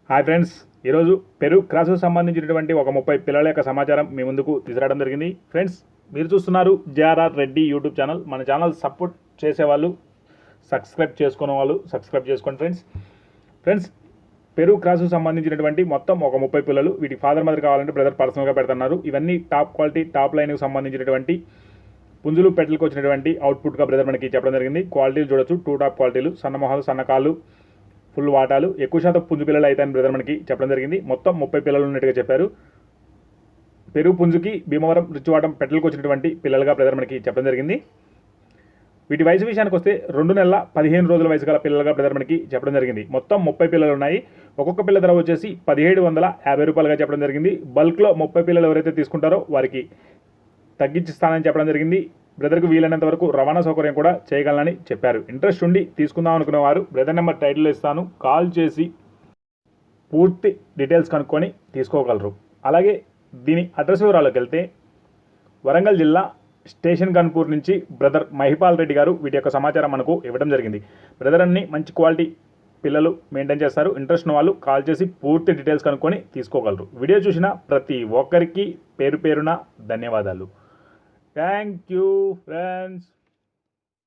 Hi friends, ఈరోజు పెరుగు క్రాసుకు సంబంధించినటువంటి ఒక 30 పిల్లల యొక్క సమాచారం మీ ముందుకు తీసుకురావడం జరిగింది. ఫ్రెండ్స్, మీరు చూస్తున్నారు జేఆర్ఆర్ రెడ్డి యూట్యూబ్ ఛానల్. మన ఛానల్ సపోర్ట్ చేసేవాళ్ళు, సబ్స్క్రైబ్ చేసుకునే వాళ్ళు సబ్స్క్రైబ్ చేసుకోండి. ఫ్రెండ్స్ పెరుగు క్రాసుకు సంబంధించినటువంటి మొత్తం ఒక 30 పిల్లలు. వీటికి ఫాదర్ మదర్ కావాలంటే బ్రదర్ పర్సనల్గా పెడుతున్నారు. ఇవన్నీ టాప్ క్వాలిటీ, టాప్ లైన్కి సంబంధించినటువంటి పుంజులు పెట్టలకు వచ్చినటువంటి అవుట్పుట్గా బ్రదర్ మనకి చెప్పడం జరిగింది. క్వాలిటీలు చూడొచ్చు, 2 టాప్ క్వాలిటీలు, సన్న మొహాలు, సన్నకాళ్ళు, ఫుల్ వాటాలు, ఎక్కువ శాతం పుంజు పిల్లలు అయితే అని బ్రదర్ మనకి చెప్పడం జరిగింది. మొత్తం 30 పిల్లలు ఉన్నట్టుగా చెప్పారు. పెరుగు పుంజుకి భీమవరం రిచ్వాటం పెట్టలకు వచ్చినటువంటి పిల్లలుగా బ్రదర్ మనకి చెప్పడం జరిగింది. వీటి వయసు విషయానికి వస్తే 2 నెలల 15 రోజుల వయసు గల పిల్లలుగా బ్రదర్ మనకి చెప్పడం జరిగింది. మొత్తం 30 పిల్లలు ఉన్నాయి. ఒక్కొక్క పిల్ల ధర వచ్చేసి 1750 రూపాయలుగా చెప్పడం జరిగింది. బల్క్లో 30 పిల్లలు ఎవరైతే తీసుకుంటారో వారికి తగ్గించిస్తానని చెప్పడం జరిగింది. బ్రదర్కు వీలైనంత వరకు రవాణా సౌకర్యం కూడా చేయగలనని చెప్పారు. ఇంట్రెస్ట్ ఉండి తీసుకుందాం అనుకునే వారు బ్రదర్ నెంబర్ టైటిల్లో ఇస్తాను, కాల్ చేసి పూర్తి డీటెయిల్స్ కనుక్కొని తీసుకోగలరు. అలాగే దీని అడ్రస్ వివరాల్లోకి వెళ్తే వరంగల్ జిల్లా స్టేషన్ గన్పూర్ నుంచి బ్రదర్ మహిపాల్ రెడ్డి గారు వీటి యొక్క సమాచారం మనకు ఇవ్వడం జరిగింది. బ్రదర్ అన్ని మంచి క్వాలిటీ పిల్లలు మెయింటైన్ చేస్తారు. ఇంట్రెస్ట్ ఉన్న వాళ్ళు కాల్ చేసి పూర్తి డీటెయిల్స్ కనుక్కొని తీసుకోగలరు. వీడియో చూసిన ప్రతి ఒక్కరికి పేరు పేరున ధన్యవాదాలు. Thank you, friends.